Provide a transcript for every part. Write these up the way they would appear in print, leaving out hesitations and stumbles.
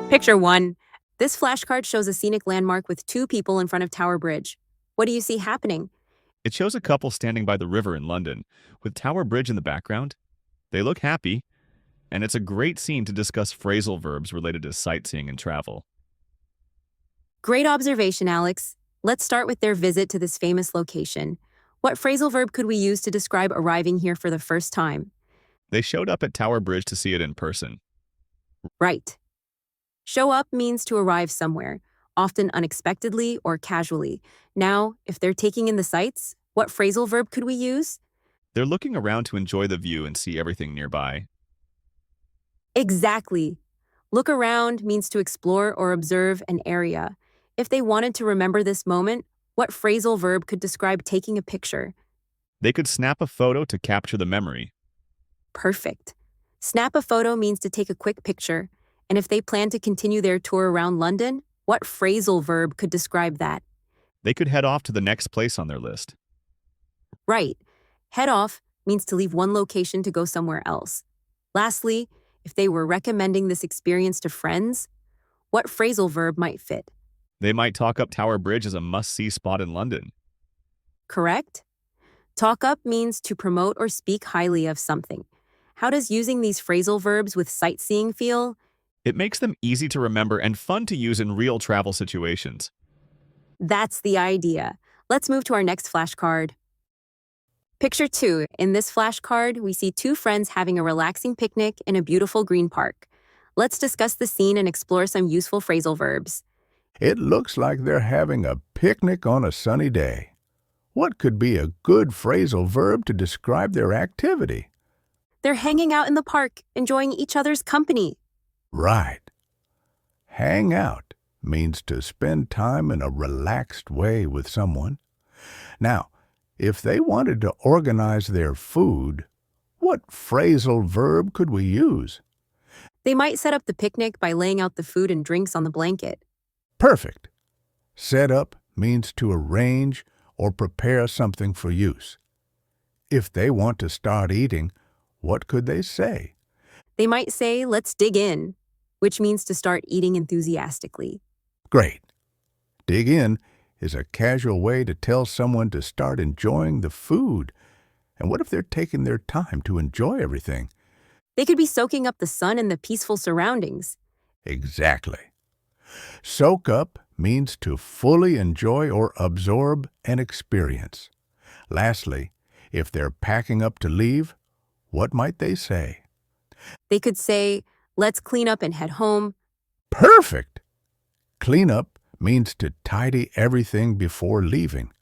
Picture 1. This flashcard shows a scenic landmark with two people in front of Tower Bridge. What do you see happening? It shows a couple standing by the river in London, with Tower Bridge in the background. They look happy, and it's a great scene to discuss phrasal verbs related to sightseeing and travel. Great observation, Alex. Let's start with their visit to this famous location. What phrasal verb could we use to describe arriving here for the first time? They showed up at Tower Bridge to see it in person. Right. Show up means to arrive somewhere, often unexpectedly or casually. Now, if they're taking in the sights, what phrasal verb could we use? They're looking around to enjoy the view and see everything nearby. Exactly. Look around means to explore or observe an area. If they wanted to remember this moment, what phrasal verb could describe taking a picture? They could snap a photo to capture the memory. Perfect. Snap a photo means to take a quick picture. And if they plan to continue their tour around London, what phrasal verb could describe that? They could head off to the next place on their list. Right. Head off means to leave one location to go somewhere else. Lastly, if they were recommending this experience to friends, what phrasal verb might fit? They might talk up Tower Bridge as a must-see spot in London. Correct? Talk up means to promote or speak highly of something. How does using these phrasal verbs with sightseeing feel? It makes them easy to remember and fun to use in real travel situations. That's the idea. Let's move to our next flashcard. Picture 2. In this flashcard, we see two friends having a relaxing picnic in a beautiful green park. Let's discuss the scene and explore some useful phrasal verbs. It looks like they're having a picnic on a sunny day. What could be a good phrasal verb to describe their activity? They're hanging out in the park, enjoying each other's company. Right. Hang out means to spend time in a relaxed way with someone. Now, if they wanted to organize their food, what phrasal verb could we use? They might set up the picnic by laying out the food and drinks on the blanket. Perfect. Set up means to arrange or prepare something for use. If they want to start eating, what could they say? They might say, "Let's dig in," which means to start eating enthusiastically. Great. Dig in is a casual way to tell someone to start enjoying the food. And what if they're taking their time to enjoy everything? They could be soaking up the sun and the peaceful surroundings. Exactly. Soak up means to fully enjoy or absorb an experience. Lastly, if they're packing up to leave, what might they say? They could say, "Let's clean up and head home." Perfect! Clean up means to tidy everything before leaving.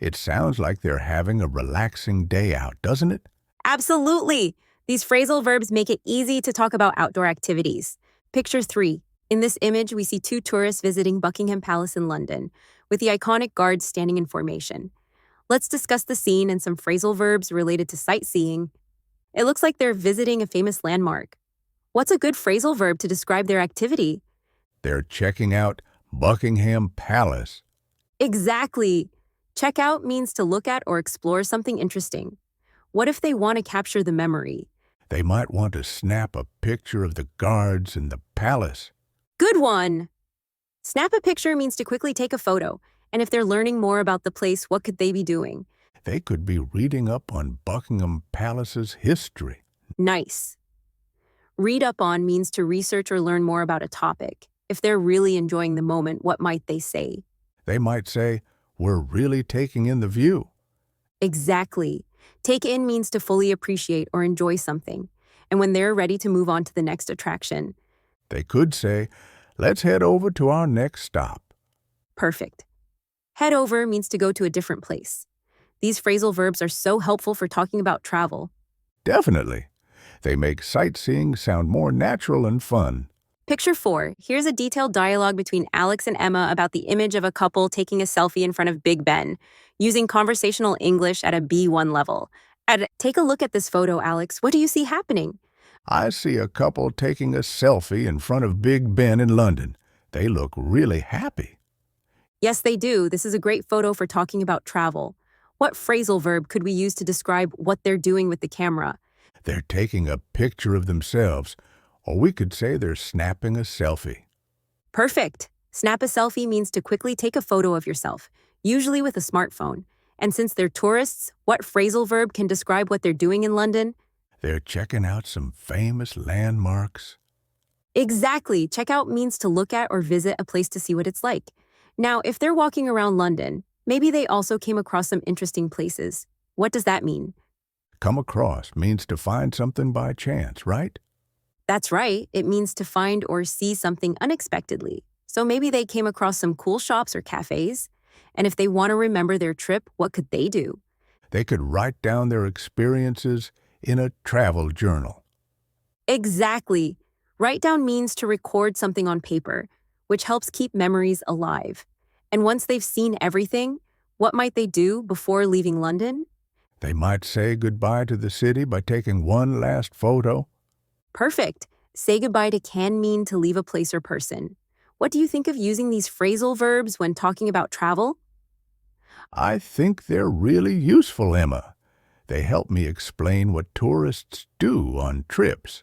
It sounds like they're having a relaxing day out, doesn't it? Absolutely. These phrasal verbs make it easy to talk about outdoor activities. Picture 3. In this image, we see two tourists visiting Buckingham Palace in London, with the iconic guards standing in formation. Let's discuss the scene and some phrasal verbs related to sightseeing. It looks like they're visiting a famous landmark. What's a good phrasal verb to describe their activity? They're checking out Buckingham Palace. Exactly. Check out means to look at or explore something interesting. What if they want to capture the memory? They might want to snap a picture of the guards in the palace. Good one! Snap a picture means to quickly take a photo. And if they're learning more about the place, what could they be doing? They could be reading up on Buckingham Palace's history. Nice. Read up on means to research or learn more about a topic. If they're really enjoying the moment, what might they say? They might say, "We're really taking in the view." Exactly. Take in means to fully appreciate or enjoy something. And when they're ready to move on to the next attraction. They could say, "Let's head over to our next stop." Perfect. Head over means to go to a different place. These phrasal verbs are so helpful for talking about travel. Definitely. They make sightseeing sound more natural and fun. Picture 4. Here's a detailed dialogue between Alex and Emma about the image of a couple taking a selfie in front of Big Ben, using conversational English at a B1 level. Take a look at this photo, Alex. What do you see happening? I see a couple taking a selfie in front of Big Ben in London. They look really happy. Yes, they do. This is a great photo for talking about travel. What phrasal verb could we use to describe what they're doing with the camera? They're taking a picture of themselves, Or we could say they're snapping a selfie. Perfect. Snap a selfie means to quickly take a photo of yourself, usually with a smartphone. And since they're tourists, what phrasal verb can describe what they're doing in London? They're checking out some famous landmarks. Exactly. Check out means to look at or visit a place to see what it's like. Now, if they're walking around London, maybe they also came across some interesting places. What does that mean? Come across means to find something by chance, right? That's right. It means to find or see something unexpectedly. So maybe they came across some cool shops or cafes. And if they want to remember their trip, what could they do? They could write down their experiences in a travel journal. Exactly. Write down means to record something on paper, which helps keep memories alive. And once they've seen everything, what might they do before leaving London? They might say goodbye to the city by taking one last photo. Perfect. Say goodbye to can mean to leave a place or person. What do you think of using these phrasal verbs when talking about travel? I think they're really useful, Emma. They help me explain what tourists do on trips.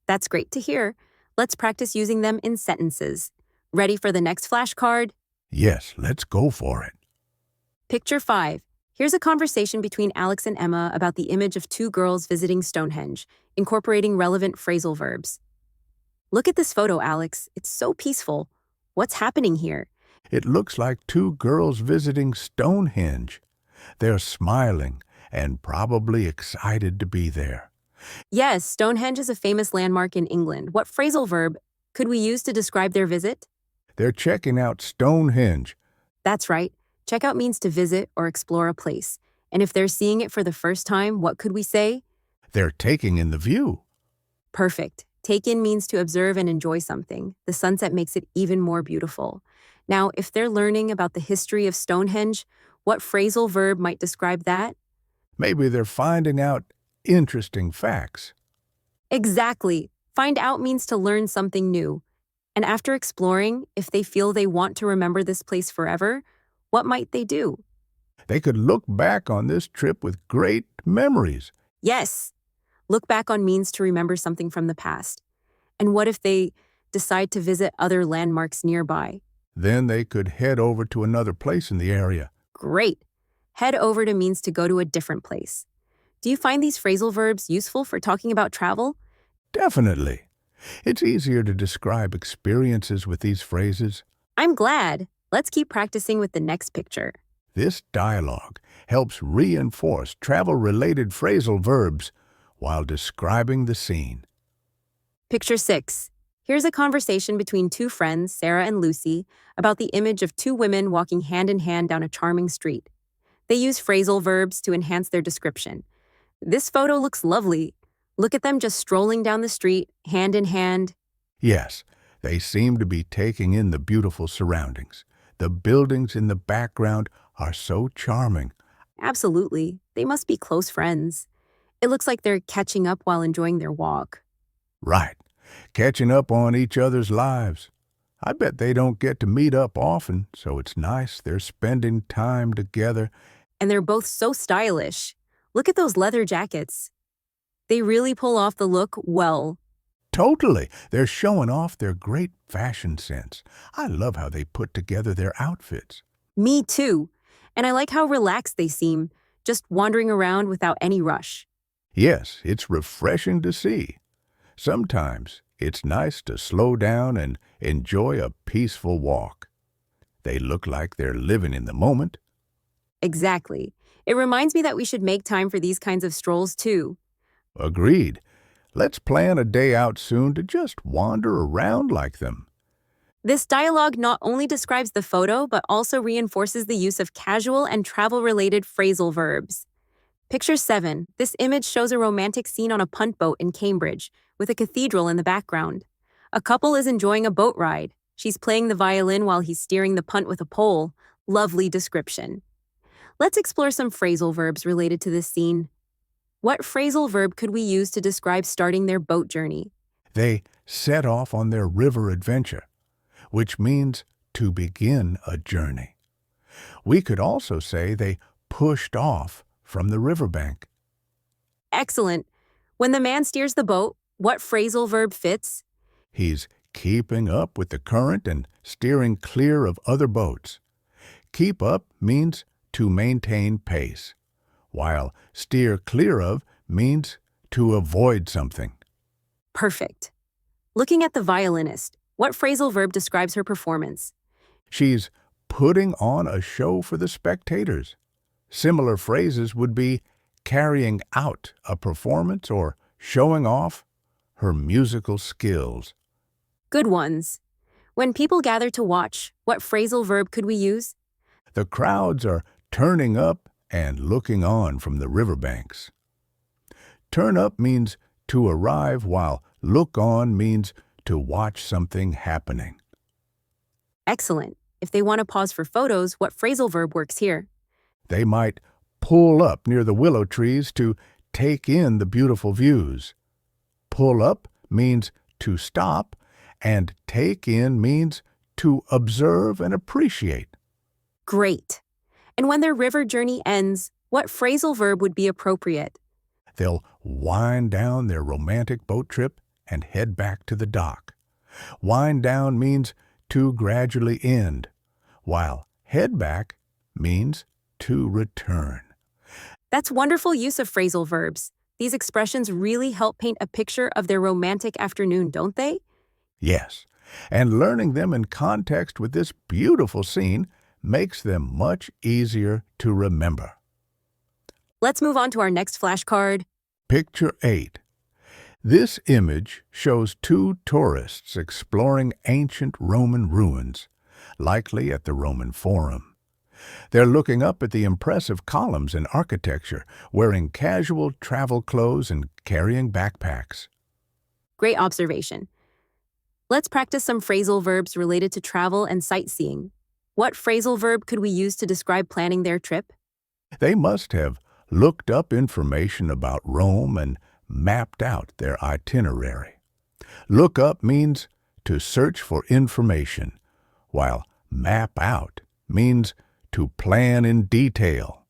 That's great to hear. Let's practice using them in sentences. Ready for the next flashcard? Yes, let's go for it. Picture 5. Here's a conversation between Alex and Emma about the image of two girls visiting Stonehenge, incorporating relevant phrasal verbs. Look at this photo, Alex. It's so peaceful. What's happening here? It looks like two girls visiting Stonehenge. They're smiling and probably excited to be there. Yes, Stonehenge is a famous landmark in England. What phrasal verb could we use to describe their visit? They're checking out Stonehenge. That's right. Check out means to visit or explore a place. And if they're seeing it for the first time, what could we say? They're taking in the view. Perfect. Take in means to observe and enjoy something. The sunset makes it even more beautiful. Now, if they're learning about the history of Stonehenge, what phrasal verb might describe that? Maybe they're finding out interesting facts. Exactly. Find out means to learn something new. And after exploring, if they feel they want to remember this place forever, what might they do? They could look back on this trip with great memories. Yes. Look back on means to remember something from the past. And what if they decide to visit other landmarks nearby? Then they could head over to another place in the area. Great. Head over to means to go to a different place. Do you find these phrasal verbs useful for talking about travel? Definitely. It's easier to describe experiences with these phrases. I'm glad. Let's keep practicing with the next picture. This dialogue helps reinforce travel-related phrasal verbs while describing the scene. Picture 6. Here's a conversation between two friends, Sarah and Lucy, about the image of two women walking hand in hand down a charming street. They use phrasal verbs to enhance their description. This photo looks lovely. Look at them just strolling down the street, hand in hand. Yes, they seem to be taking in the beautiful surroundings. The buildings in the background are so charming. Absolutely. They must be close friends. It looks like they're catching up while enjoying their walk. Right, catching up on each other's lives. I bet they don't get to meet up often, so it's nice they're spending time together. And they're both so stylish. Look at those leather jackets. They really pull off the look well. Totally. They're showing off their great fashion sense. I love how they put together their outfits. Me too. And I like how relaxed they seem, just wandering around without any rush. Yes, it's refreshing to see. Sometimes it's nice to slow down and enjoy a peaceful walk. They look like they're living in the moment. Exactly. It reminds me that we should make time for these kinds of strolls too. Agreed. Let's plan a day out soon to just wander around like them. This dialogue not only describes the photo, but also reinforces the use of casual and travel-related phrasal verbs. Picture 7. This image shows a romantic scene on a punt boat in Cambridge, with a cathedral in the background. A couple is enjoying a boat ride. She's playing the violin while he's steering the punt with a pole. Lovely description. Let's explore some phrasal verbs related to this scene. What phrasal verb could we use to describe starting their boat journey? They set off on their river adventure, which means to begin a journey. We could also say they pushed off from the riverbank. Excellent. When the man steers the boat, What phrasal verb fits? He's keeping up with the current and steering clear of other boats. Keep up means to maintain pace, while steer clear of means to avoid something. Perfect. Looking at the violinist, what phrasal verb describes her performance? She's putting on a show for the spectators. Similar phrases would be carrying out a performance or showing off her musical skills. Good ones. When people gather to watch, what phrasal verb could we use? The crowds are turning up and looking on from the riverbanks. Turn up means to arrive, while look on means to watch something happening. Excellent. If they want to pause for photos, what phrasal verb works here? They might pull up near the willow trees to take in the beautiful views. Pull up means to stop, and take in means to observe and appreciate. Great. And when their river journey ends, what phrasal verb would be appropriate? They'll wind down their romantic boat trip and head back to the dock. Wind down means to gradually end, while head back means to return. That's wonderful use of phrasal verbs. These expressions really help paint a picture of their romantic afternoon, don't they? Yes, and learning them in context with this beautiful scene makes them much easier to remember. Let's move on to our next flashcard. Picture 8. This image shows two tourists exploring ancient Roman ruins, likely at the Roman Forum. They're looking up at the impressive columns and architecture, wearing casual travel clothes and carrying backpacks. Great observation. Let's practice some phrasal verbs related to travel and sightseeing. What phrasal verb could we use to describe planning their trip? They must have looked up information about Rome and mapped out their itinerary. Look up means to search for information, while map out means to plan in detail.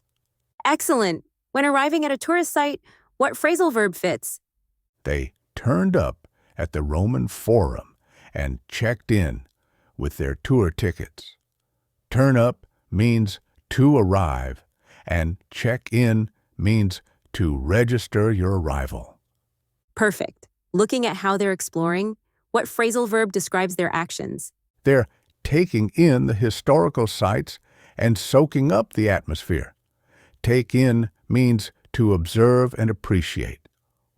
Excellent. When arriving at a tourist site, what phrasal verb fits? They turned up at the Roman Forum and checked in with their tour tickets. Turn up means to arrive, and check in means to register your arrival. Perfect. Looking at how they're exploring, what phrasal verb describes their actions? They're taking in the historical sites and soaking up the atmosphere. Take in means to observe and appreciate,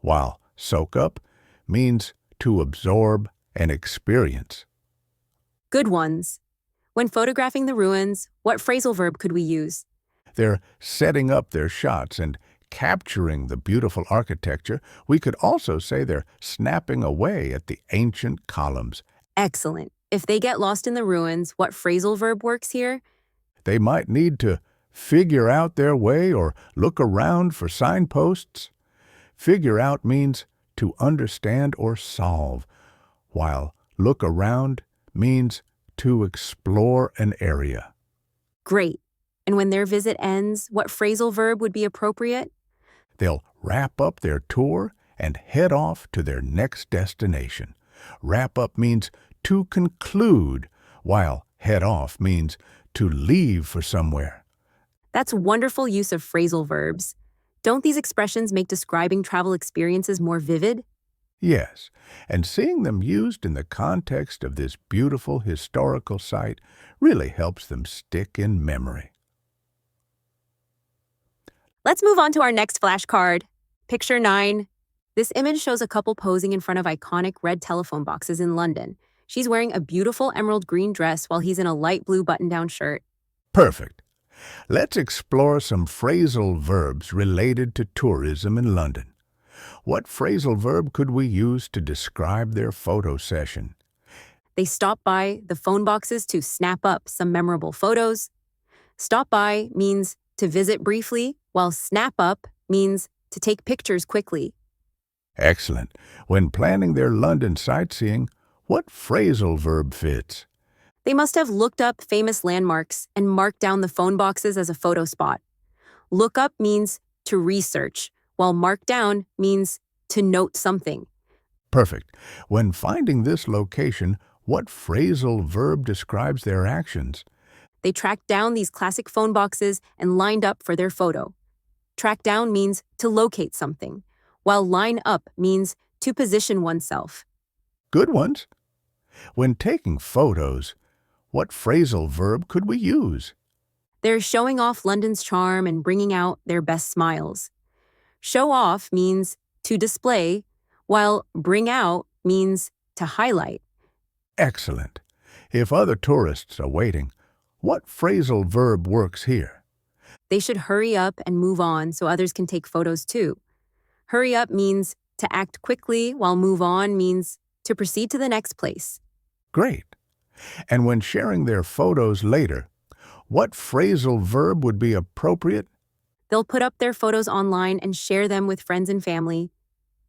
while soak up means to absorb and experience. Good ones. When photographing the ruins, what phrasal verb could we use? They're setting up their shots and capturing the beautiful architecture. We could also say they're snapping away at the ancient columns. Excellent. If they get lost in the ruins, what phrasal verb works here? They might need to figure out their way or look around for signposts. Figure out means to understand or solve, while look around means to explore an area. Great. And when their visit ends, what phrasal verb would be appropriate? They'll wrap up their tour and head off to their next destination. Wrap up means to conclude, while head off means to leave for somewhere. That's wonderful use of phrasal verbs. Don't these expressions make describing travel experiences more vivid? Yes, and seeing them used in the context of this beautiful historical site really helps them stick in memory. Let's move on to our next flashcard. Picture 9. This image shows a couple posing in front of iconic red telephone boxes in London. She's wearing a beautiful emerald green dress while he's in a light blue button-down shirt. Perfect. Let's explore some phrasal verbs related to tourism in London. What phrasal verb could we use to describe their photo session? They stop by the phone boxes to snap up some memorable photos. Stop by means to visit briefly, while snap up means to take pictures quickly. Excellent. When planning their London sightseeing, what phrasal verb fits? They must have looked up famous landmarks and marked down the phone boxes as a photo spot. Look up means to research, while mark down means to note something. Perfect. When finding this location, what phrasal verb describes their actions? They tracked down these classic phone boxes and lined up for their photo. Track down means to locate something, while line up means to position oneself. Good ones. When taking photos, what phrasal verb could we use? They're showing off London's charm and bringing out their best smiles. Show off means to display, while bring out means to highlight. Excellent. If other tourists are waiting, what phrasal verb works here? They should hurry up and move on so others can take photos too. Hurry up means to act quickly, while move on means to proceed to the next place. Great. And when sharing their photos later, what phrasal verb would be appropriate? They'll put up their photos online and share them with friends and family.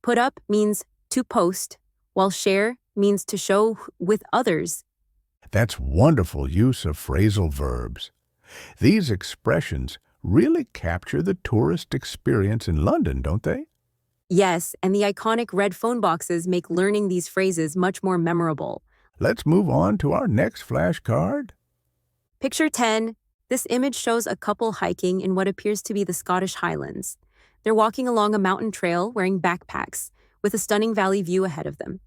Put up means to post, while share means to show with others. That's wonderful use of phrasal verbs. These expressions really capture the tourist experience in London, don't they? Yes, and the iconic red phone boxes make learning these phrases much more memorable. Let's move on to our next flashcard. Picture 10. This image shows a couple hiking in what appears to be the Scottish Highlands. They're walking along a mountain trail wearing backpacks, with a stunning valley view ahead of them.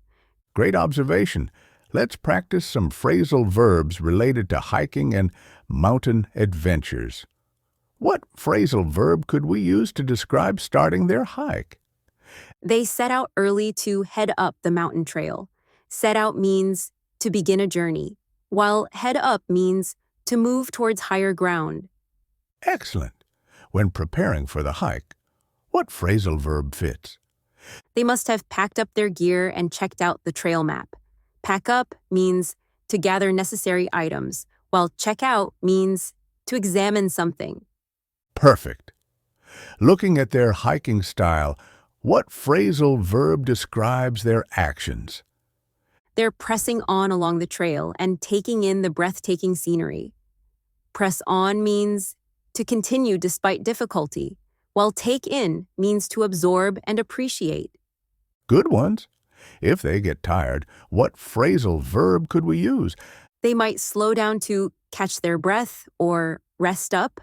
Great observation. Let's practice some phrasal verbs related to hiking and mountain adventures. What phrasal verb could we use to describe starting their hike? They set out early to head up the mountain trail. Set out means to begin a journey, while head up means to move towards higher ground. Excellent. When preparing for the hike, what phrasal verb fits? They must have packed up their gear and checked out the trail map. Pack up means to gather necessary items, while check out means to examine something. Perfect. Looking at their hiking style, what phrasal verb describes their actions? They're pressing on along the trail and taking in the breathtaking scenery. Press on means to continue despite difficulty, while take in means to absorb and appreciate. Good ones. If they get tired, what phrasal verb could we use? They might slow down to catch their breath or rest up.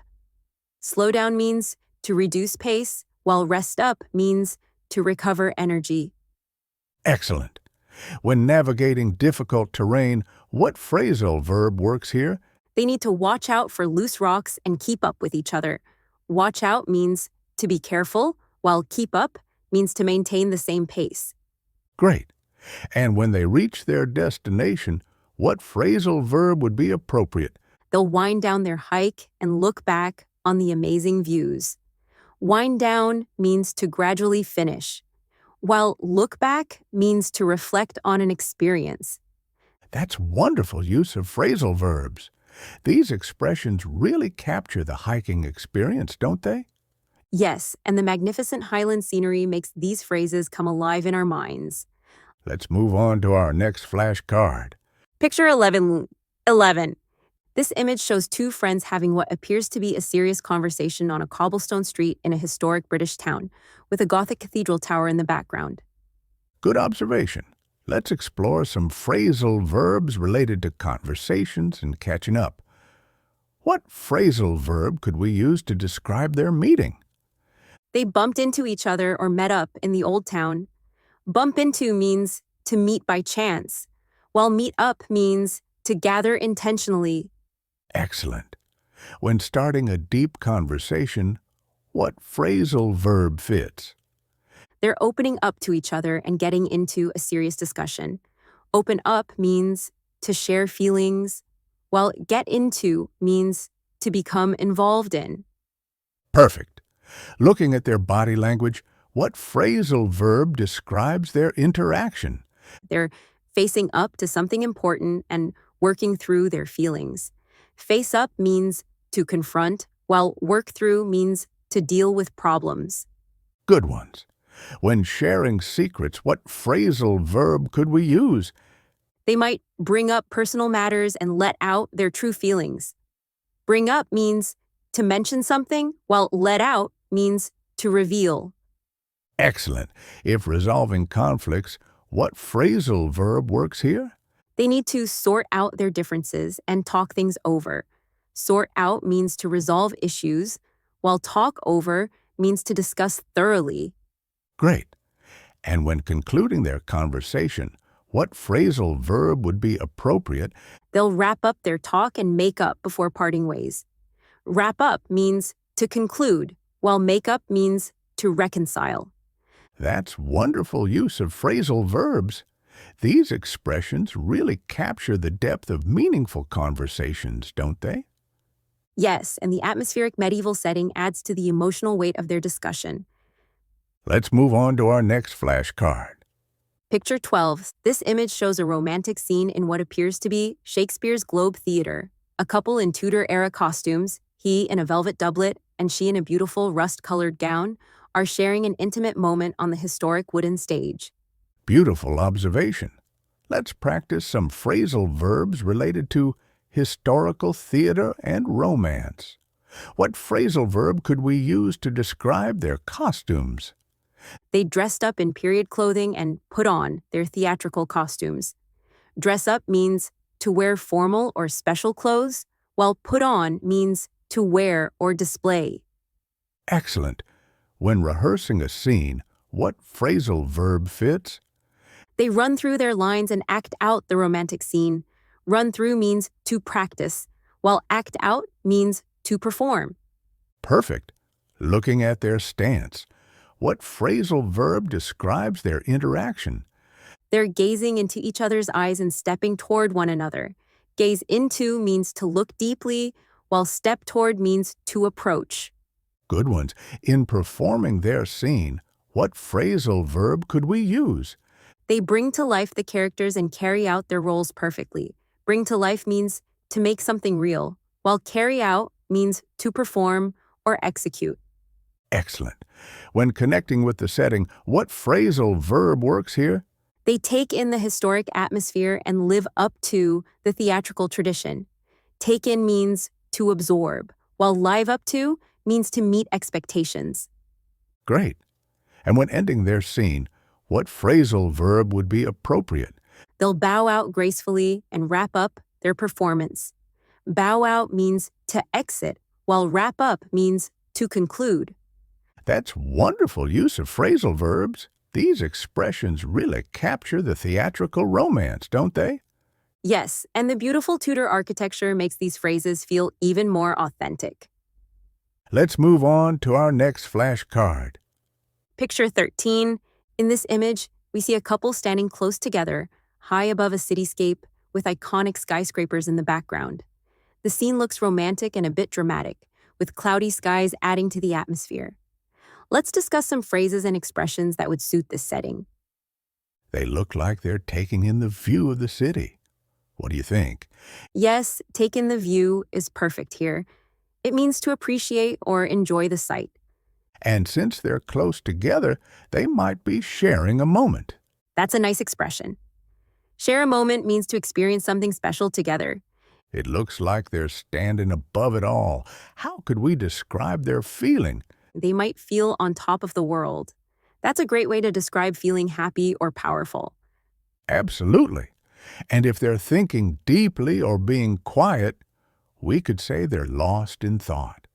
Slow down means to reduce pace, while rest up means to recover energy. Excellent. When navigating difficult terrain, what phrasal verb works here? They need to watch out for loose rocks and keep up with each other. Watch out means to be careful, while keep up means to maintain the same pace. Great. And when they reach their destination, what phrasal verb would be appropriate? They'll wind down their hike and look back on the amazing views. Wind down means to gradually finish, while look back means to reflect on an experience. That's wonderful use of phrasal verbs. These expressions really capture the hiking experience, don't they? Yes, and the magnificent Highland scenery makes these phrases come alive in our minds. Let's move on to our next flashcard. Picture 11. This image shows two friends having what appears to be a serious conversation on a cobblestone street in a historic British town, with a Gothic cathedral tower in the background. Good observation. Let's explore some phrasal verbs related to conversations and catching up. What phrasal verb could we use to describe their meeting? They bumped into each other or met up in the old town. Bump into means to meet by chance, while meet up means to gather intentionally. Excellent. When starting a deep conversation, what phrasal verb fits? They're opening up to each other and getting into a serious discussion. Open up means to share feelings, while get into means to become involved in. Perfect. Looking at their body language, what phrasal verb describes their interaction? They're facing up to something important and working through their feelings. Face up means to confront, while work through means to deal with problems. Good ones. When sharing secrets, what phrasal verb could we use? They might bring up personal matters and let out their true feelings. Bring up means to mention something, while let out means to reveal. Excellent. If resolving conflicts, What phrasal verb works here? They need to sort out their differences and talk things over. Sort out means to resolve issues, while talk over means to discuss thoroughly. Great. And when concluding their conversation, what phrasal verb would be appropriate? They'll wrap up their talk and make up before parting ways. Wrap up means to conclude, while make up means to reconcile. That's wonderful use of phrasal verbs. These expressions really capture the depth of meaningful conversations, don't they? Yes, and the atmospheric medieval setting adds to the emotional weight of their discussion. Let's move on to our next flashcard. Picture 12. This image shows a romantic scene in what appears to be Shakespeare's Globe Theatre. A couple in Tudor-era costumes, he in a velvet doublet and she in a beautiful rust-colored gown, are sharing an intimate moment on the historic wooden stage. Beautiful observation. Let's practice some phrasal verbs related to historical theater and romance. What phrasal verb could we use to describe their costumes? They dressed up in period clothing and put on their theatrical costumes. Dress up means to wear formal or special clothes, while put on means to wear or display. Excellent. When rehearsing a scene, what phrasal verb fits? They run through their lines and act out the romantic scene. Run through means to practice, while act out means to perform. Perfect. Looking at their stance, what phrasal verb describes their interaction? They're gazing into each other's eyes and stepping toward one another. Gaze into means to look deeply, while step toward means to approach. Good ones. In performing their scene, what phrasal verb could we use? They bring to life the characters and carry out their roles perfectly. Bring to life means to make something real, while carry out means to perform or execute. Excellent. When connecting with the setting, what phrasal verb works here? They take in the historic atmosphere and live up to the theatrical tradition. Take in means to absorb, while live up to means to meet expectations. Great. And when ending their scene, what phrasal verb would be appropriate? They'll bow out gracefully and wrap up their performance. Bow out means to exit, while wrap up means to conclude. That's wonderful use of phrasal verbs. These expressions really capture the theatrical romance, don't they? Yes, and the beautiful Tudor architecture makes these phrases feel even more authentic. Let's move on to our next flashcard. Picture 13. In this image, we see a couple standing close together, high above a cityscape, with iconic skyscrapers in the background. The scene looks romantic and a bit dramatic, with cloudy skies adding to the atmosphere. Let's discuss some phrases and expressions that would suit this setting. They look like they're taking in the view of the city. What do you think? Yes, take in the view is perfect here. It means to appreciate or enjoy the sight. And since they're close together, they might be sharing a moment. That's a nice expression. Share a moment means to experience something special together. It looks like they're standing above it all. How could we describe their feeling? They might feel on top of the world. That's a great way to describe feeling happy or powerful. Absolutely. And if they're thinking deeply or being quiet, we could say they're lost in thought.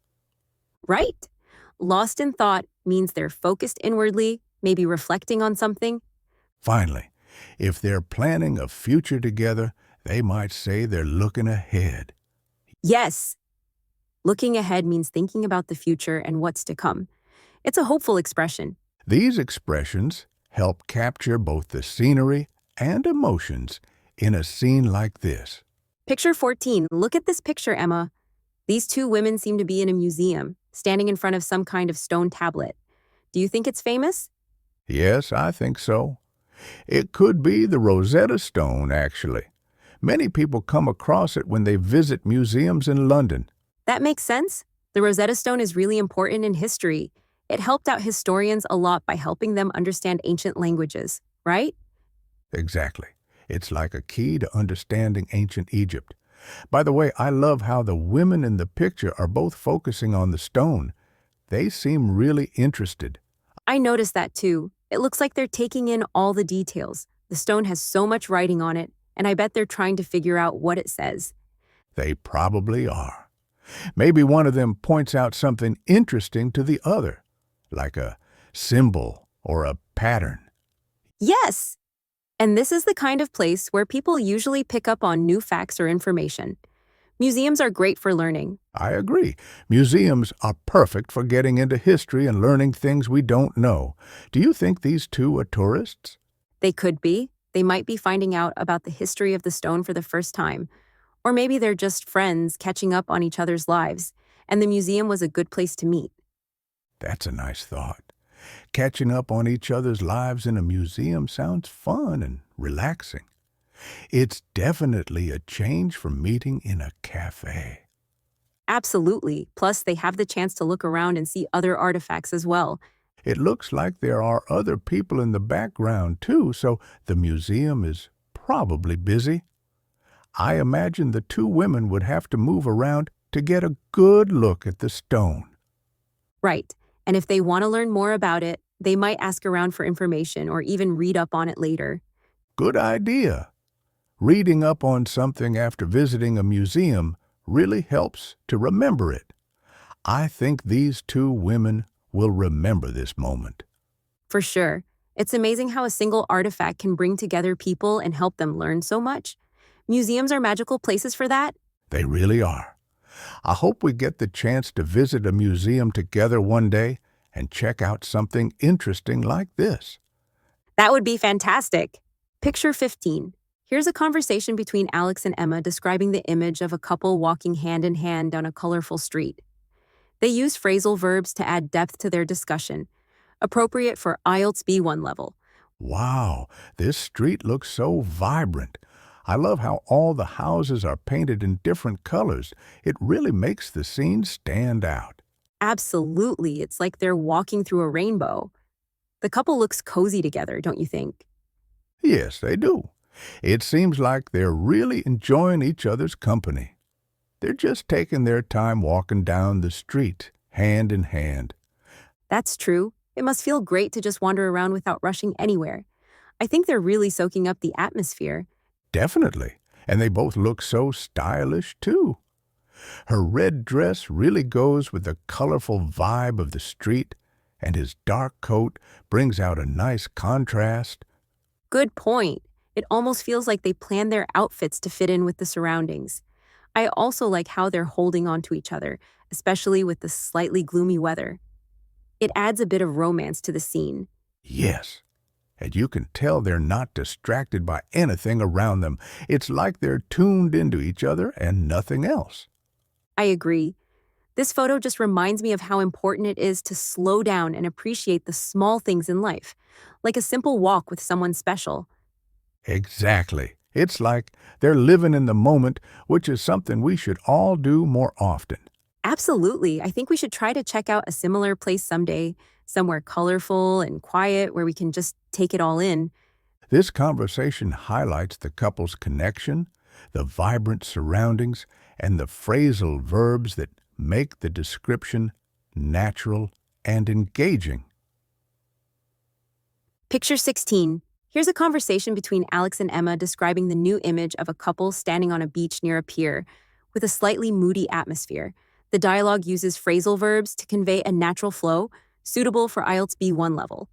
Right. Lost in thought means they're focused inwardly, maybe reflecting on something. Finally, if they're planning a future together, they might say they're looking ahead. Yes. Looking ahead means thinking about the future and what's to come. It's a hopeful expression. These expressions help capture both the scenery and emotions in a scene like this. Picture 14. Look at this picture, Emma. These two women seem to be in a museum, standing in front of some kind of stone tablet. Do you think it's famous? Yes, I think so. It could be the Rosetta Stone, actually. Many people come across it when they visit museums in London. That makes sense. The Rosetta Stone is really important in history. It helped out historians a lot by helping them understand ancient languages, right? Exactly. It's like a key to understanding ancient Egypt. By the way, I love how the women in the picture are both focusing on the stone. They seem really interested. I noticed that too. It looks like they're taking in all the details. The stone has so much writing on it, and I bet they're trying to figure out what it says. They probably are. Maybe one of them points out something interesting to the other, like a symbol or a pattern. Yes! And this is the kind of place where people usually pick up on new facts or information. Museums are great for learning. I agree. Museums are perfect for getting into history and learning things we don't know. Do you think these two are tourists? They could be. They might be finding out about the history of the stone for the first time. Or maybe they're just friends catching up on each other's lives, and the museum was a good place to meet. That's a nice thought. Catching up on each other's lives in a museum sounds fun and relaxing. It's definitely a change from meeting in a cafe. Absolutely. Plus, they have the chance to look around and see other artifacts as well. It looks like there are other people in the background too, so the museum is probably busy. I imagine the two women would have to move around to get a good look at the stone. Right. And if they want to learn more about it, they might ask around for information or even read up on it later. Good idea. Reading up on something after visiting a museum really helps to remember it. I think these two women will remember this moment. For sure. It's amazing how a single artifact can bring together people and help them learn so much. Museums are magical places for that. They really are. I hope we get the chance to visit a museum together one day and check out something interesting like this. That would be fantastic. Picture 15. Here's a conversation between Alex and Emma describing the image of a couple walking hand in hand down a colorful street. They use phrasal verbs to add depth to their discussion, appropriate for IELTS B1 level. Wow, this street looks so vibrant. I love how all the houses are painted in different colors. It really makes the scene stand out. Absolutely, it's like they're walking through a rainbow. The couple looks cozy together, don't you think? Yes, they do. It seems like they're really enjoying each other's company. They're just taking their time walking down the street, hand in hand. That's true. It must feel great to just wander around without rushing anywhere. I think they're really soaking up the atmosphere. Definitely. And they both look so stylish, too. Her red dress really goes with the colorful vibe of the street, and his dark coat brings out a nice contrast. Good point. It almost feels like they planned their outfits to fit in with the surroundings. I also like how they're holding on to each other, especially with the slightly gloomy weather. It adds a bit of romance to the scene. Yes, and you can tell they're not distracted by anything around them. It's like they're tuned into each other and nothing else. I agree. This photo just reminds me of how important it is to slow down and appreciate the small things in life, like a simple walk with someone special. Exactly. It's like they're living in the moment, which is something we should all do more often. Absolutely. I think we should try to check out a similar place someday, somewhere colorful and quiet where we can just take it all in. This conversation highlights the couple's connection, the vibrant surroundings, and the phrasal verbs that make the description natural and engaging. Picture 16. Here's a conversation between Alex and Emma describing the new image of a couple standing on a beach near a pier with a slightly moody atmosphere. The dialogue uses phrasal verbs to convey a natural flow, suitable for IELTS B1 level.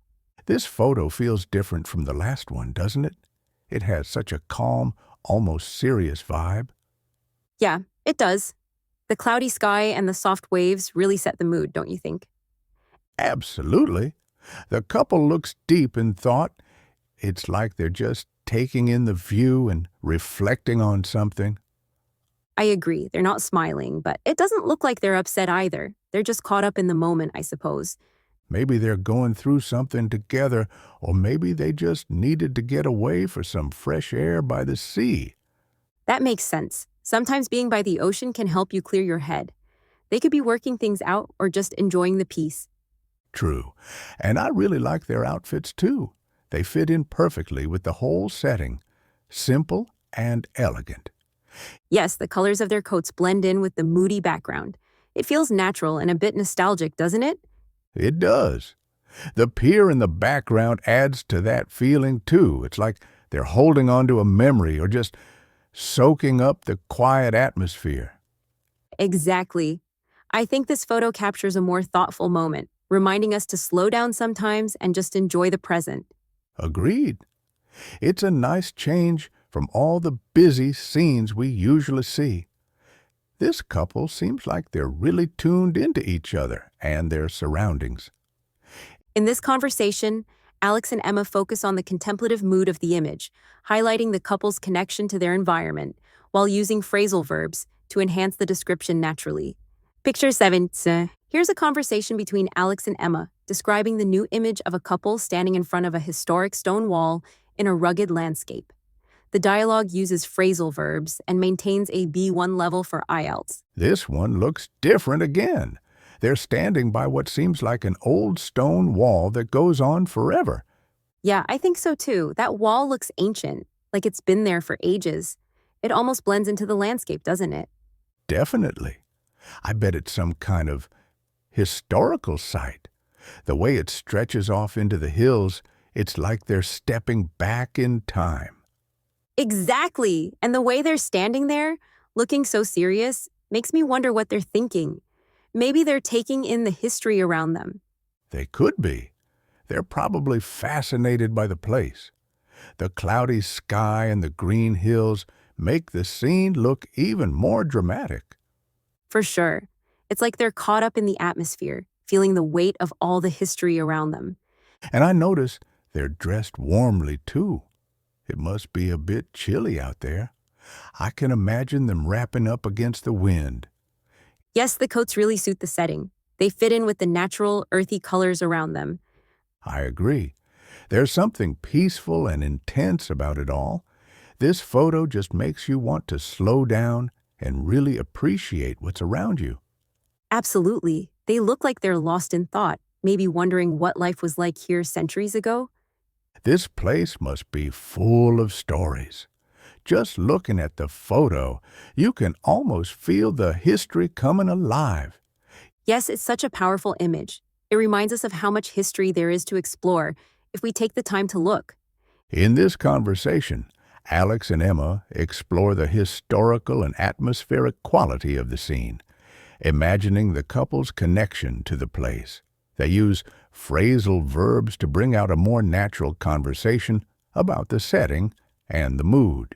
This photo feels different from the last one, doesn't it? It has such a calm, almost serious vibe. Yeah, it does. The cloudy sky and the soft waves really set the mood, don't you think? Absolutely. The couple looks deep in thought. It's like they're just taking in the view and reflecting on something. I agree, they're not smiling, but it doesn't look like they're upset either. They're just caught up in the moment, I suppose. Maybe they're going through something together, or maybe they just needed to get away for some fresh air by the sea. That makes sense. Sometimes being by the ocean can help you clear your head. They could be working things out or just enjoying the peace. True. And I really like their outfits too. They fit in perfectly with the whole setting. Simple and elegant. Yes, the colors of their coats blend in with the moody background. It feels natural and a bit nostalgic, doesn't it? It does. The pier in the background adds to that feeling too. It's like They're holding on to a memory or just soaking up the quiet atmosphere. Exactly. I think this photo captures a more thoughtful moment, reminding us to slow down sometimes and just enjoy the present. Agreed. It's a nice change from all the busy scenes we usually see. This couple seems like they're really tuned into each other and their surroundings. In this conversation, Alex and Emma focus on the contemplative mood of the image, highlighting the couple's connection to their environment, while using phrasal verbs to enhance the description naturally. Picture 7. Here's a conversation between Alex and Emma, describing the new image of a couple standing in front of a historic stone wall in a rugged landscape. The dialogue uses phrasal verbs and maintains a B1 level for IELTS. This one looks different again. They're standing by what seems like an old stone wall that goes on forever. Yeah, I think so too. That wall looks ancient, like it's been there for ages. It almost blends into the landscape, doesn't it? Definitely. I bet it's some kind of historical site. The way it stretches off into the hills, it's like they're stepping back in time. Exactly. And the way they're standing there, looking so serious, makes me wonder what they're thinking. Maybe they're taking in the history around them. They could be. They're probably fascinated by the place. The cloudy sky and the green hills make the scene look even more dramatic. For sure. It's like they're caught up in the atmosphere, feeling the weight of all the history around them. And I notice they're dressed warmly, too. It must be a bit chilly out there. I can imagine them wrapping up against the wind. Yes, the coats really suit the setting. They fit in with the natural, earthy colors around them. I agree. There's something peaceful and intense about it all. This photo just makes you want to slow down and really appreciate what's around you. Absolutely. They look like they're lost in thought, maybe wondering what life was like here centuries ago. This place must be full of stories. Just looking at the photo, you can almost feel the history coming alive. Yes, it's such a powerful image. It reminds us of how much history there is to explore if we take the time to look. In this conversation, Alex and Emma explore the historical and atmospheric quality of the scene, imagining the couple's connection to the place. They use phrasal verbs to bring out a more natural conversation about the setting and the mood.